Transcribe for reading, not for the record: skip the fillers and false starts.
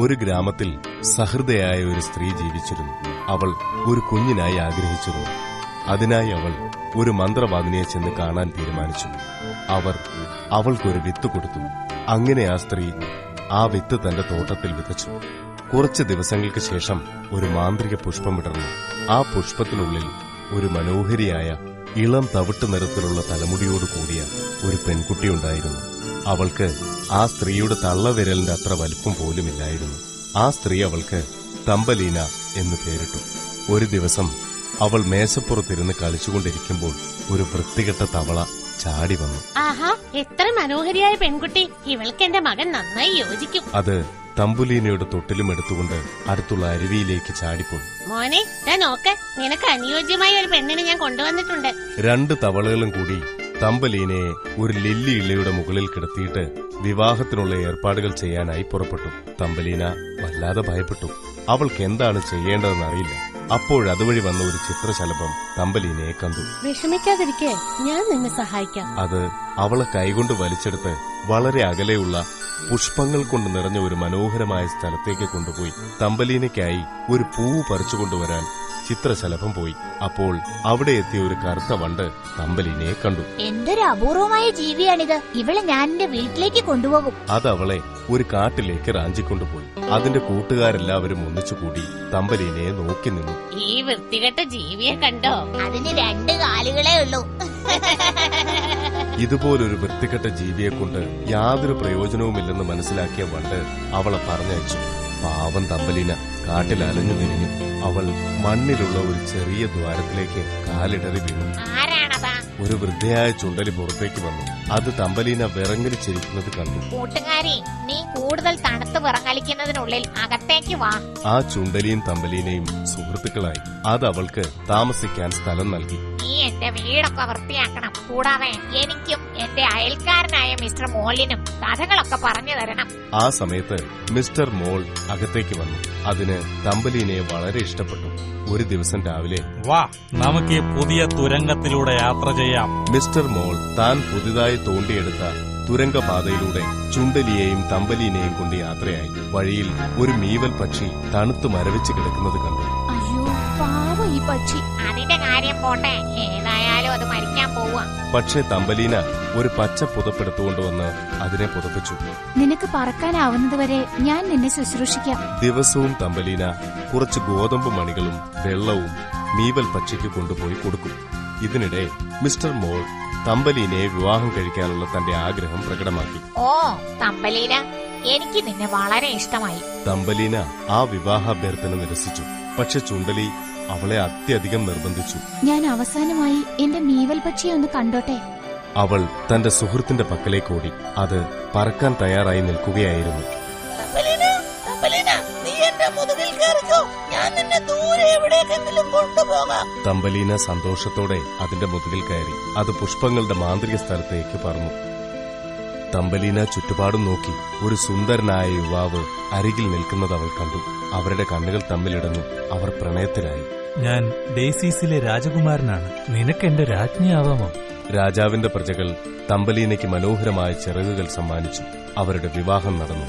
ഒരു ഗ്രാമത്തിൽ സഹൃദയായ ഒരു സ്ത്രീ ജീവിച്ചിരുന്നു. അവൾ ഒരു കുഞ്ഞിനായി ആഗ്രഹിച്ചിരുന്നു. അതിനായി അവൾ ഒരു മന്ത്രവാദിനിയെ ചെന്ന് കാണാൻ തീരുമാനിച്ചു. അവൾക്കൊരു വിത്ത് കൊടുത്തു. അങ്ങനെ ആ സ്ത്രീ ആ വിത്ത് തന്റെ തോട്ടത്തിൽ വിതച്ചു. കുറച്ച് ദിവസങ്ങൾക്ക് ശേഷം ഒരു മാന്ത്രിക പുഷ്പം വിടർന്നു. ആ പുഷ്പത്തിനുള്ളിൽ ഒരു മനോഹരിയായ ഇളം തവിട്ട് നിറത്തിലുള്ള തലമുടിയോട് കൂടിയ ഒരു പെൺകുട്ടിയുണ്ടായിരുന്നു. അവൾക്ക് ആ സ്ത്രീയുടെ തള്ളവിരലിന്റെ അത്ര വലിപ്പം പോലുമില്ലായിരുന്നു. ആ സ്ത്രീ അവൾക്ക് തമ്പലീന എന്ന് പേരിട്ടു. ഒരു ദിവസം അവൾ മേശപ്പുറത്തിരുന്ന് കളിച്ചുകൊണ്ടിരിക്കുമ്പോൾ ഒരു വൃത്തികെട്ട തവള ചാടി വന്നു. ആഹാ, എത്ര മനോഹരിയായ പെൺകുട്ടി! ഇവൾക്ക് എന്റെ മകൻ നന്നായി യോജിക്കും. അത് തമ്പുലീനയുടെ തൊട്ടിലും എടുത്തുകൊണ്ട് അടുത്തുള്ള അരുവിയിലേക്ക് ചാടിപ്പോയി. മോനെ, നോക്ക്, നിനക്ക് അനുയോജ്യമായ ഒരു പെണ്ണിനെ ഞാൻ കൊണ്ടുവന്നിട്ടുണ്ട്. 2 തവളകളും കൂടി തമ്പലീനയെ ഒരു ലില്ലി ഇള്ളയുടെ മുകളിൽ കിടത്തിയിട്ട് വിവാഹത്തിനുള്ള ഏർപ്പാടുകൾ ചെയ്യാനായി പുറപ്പെട്ടു. തമ്പലീന വല്ലാതെ ഭയപ്പെട്ടു. അവൾക്ക് എന്താണ് ചെയ്യേണ്ടതെന്നറിയില്ല. അപ്പോഴതുവഴി വന്ന ഒരു ചിത്രശലഭം തമ്പലീനയെ കണ്ടു. വിഷമിക്കാതിരിക്കെ, ഞാൻ നിന്നെ സഹായിക്കാം. അത് അവളെ കൈകൊണ്ട് വലിച്ചെടുത്ത് വളരെ അകലെയുള്ള പുഷ്പങ്ങൾ കൊണ്ട് നിറഞ്ഞ ഒരു മനോഹരമായ സ്ഥലത്തേക്ക് കൊണ്ടുപോയി. തമ്പലീനയ്ക്കായി ഒരു പൂവ് പറിച്ചുകൊണ്ടുവരാൻ ചിത്രശലഭം പോയി. അപ്പോൾ അവിടെ എത്തിയ ഒരു കറുത്ത വണ്ട് തമ്പലീനയെ കണ്ടു. എന്തൊരു അപൂർവമായ ജീവിയാണിത്! ഇവളെ ഞാൻ എന്റെ വീട്ടിലേക്ക് കൊണ്ടുപോകും. അതവളെ ഒരു കാട്ടിലേക്ക് റാഞ്ചിക്കൊണ്ടുപോയി. അതിന്റെ കൂട്ടുകാരെല്ലാവരും ഒന്നിച്ചുകൂടി തമ്പലീനയെ നോക്കി നിന്നു. ഈ വൃത്തികെട്ട ജീവിയെ കണ്ടോ? അതിന് 2 കാലുകളേ ഉള്ളൂ. ഇതുപോലൊരു വൃത്തികെട്ട ജീവിയെ കൊണ്ട് യാതൊരു പ്രയോജനവുമില്ലെന്ന് മനസ്സിലാക്കിയ വണ്ട് അവളെ പറഞ്ഞയച്ചു. പാവം തമ്പലീന കാട്ടിൽ അലഞ്ഞു തിരിഞ്ഞു. അവൾ മണ്ണിലുള്ള ഒരു ചെറിയ ദ്വാരത്തിലേക്ക് കാലിടറി വീണു. ഒരു വൃദ്ധയായ ചുണ്ടലി പുറത്തേക്ക് വന്നു. അത് തമ്പലീന വിറങ്ങലിച്ചിരിക്കുന്നത് കണ്ടു. കൂട്ടുകാരി, നീ കൂടുതൽ തണുത്ത് വിറങ്ങലിക്കുന്നതിനുള്ളിൽ അകത്തേക്ക് വാ. ആ ചുണ്ടലിയും തമ്പലീനയും സുഹൃത്തുക്കളായി. അത് അവൾക്ക് താമസിക്കാൻ സ്ഥലം നൽകി. നീ എന്റെ വീടൊക്കെ വൃത്തിയാക്കണം. കൂടാതെ എനിക്കും എന്റെ അയൽക്കാരനായ മിസ്റ്റർ മോളിനും കഥകളൊക്കെ പറഞ്ഞു തരണം. ആ സമയത്ത് മിസ്റ്റർ മോൾ അകത്തേക്ക് വന്നു. അതിന് തമ്പലീനയെ വളരെ ഇഷ്ടപ്പെട്ടു. ഒരു ദിവസം രാവിലെ, വാ, നമുക്ക് പുതിയ തുരങ്കത്തിലൂടെ യാത്ര ചെയ്യാം. മിസ്റ്റർ മോൾ താൻ പുതുതായി തോണ്ടിയെടുത്ത തുരങ്കപാതയിലൂടെ ചുണ്ടലിയെയും തമ്പലീനെയും കൊണ്ട് യാത്രയായി. വഴിയിൽ ഒരു മീവൽ പക്ഷി തണുത്തു മരവിച്ച് കിടക്കുന്നത് കണ്ടു. അയ്യോ, പാവം ഈ പക്ഷി. അതിന്റെ കാര്യം പോട്ടെ, ഏതായാലും അത് മരിക്കാൻ പോവാ. പക്ഷേ തമ്പലീന ഒരു പച്ച പുതപ്പെടുത്തുകൊണ്ടുവന്ന് അതിനെ പുതപ്പിച്ചു. നിനക്ക് പറക്കാനാവുന്നതുവരെ ഞാൻ നിന്നെ ശുശ്രൂഷിക്കാം. ദിവസവും തമ്പലീന കുറച്ച് ഗോതമ്പ് മണികളും വെള്ളവും മീവൽ പക്ഷിക്ക് കൊണ്ടുപോയി കൊടുക്കും. ഇതിനിടെ മിസ്റ്റർ മോൾ തമ്പലീനയെ വിവാഹം കഴിക്കാനുള്ള തന്റെ ആഗ്രഹം പ്രകടമാക്കി. ഓ തമ്പലീന, എനിക്ക് നിന്നെ വളരെ ഇഷ്ടമായി. തമ്പലീന ആ വിവാഹാഭ്യർത്ഥന നിരസിച്ചു. പക്ഷെ ചുണ്ടലി അവളെ അത്യധികം നിർബന്ധിച്ചു. ഞാൻ അവസാനമായി എന്റെ മീവൽ പക്ഷിയെ ഒന്ന് കണ്ടോട്ടെ. അവൾ തന്റെ സുഹൃത്തിന്റെ പക്കലേക്ക് ഓടി. അത് പറക്കാൻ തയ്യാറായി നിൽക്കുകയായിരുന്നു. തമ്പലീന സന്തോഷത്തോടെ അതിന്റെ മുതുകിൽ കയറി. അത് പുഷ്പങ്ങളുടെ മാന്ത്രിക സ്ഥലത്തേക്ക് പറന്നു. തമ്പലീന ചുറ്റുപാടും നോക്കി. ഒരു സുന്ദരനായ യുവാവ് അരികിൽ നിൽക്കുന്നത് അവൾ കണ്ടു. അവരുടെ കണ്ണുകൾ തമ്മിലിടഞ്ഞു. അവർ പ്രണയത്തിലായി. ഞാൻ ഡേസീസിലെ രാജകുമാരനാണ്. നിനക്ക് എന്റെ രാജ്ഞിയാവാമോ? രാജാവിന്റെ പ്രജകൾ തമ്പലീനയ്ക്ക് മനോഹരമായ ചിറകുകൾ സമ്മാനിച്ചു. അവരുടെ വിവാഹം നടന്നു.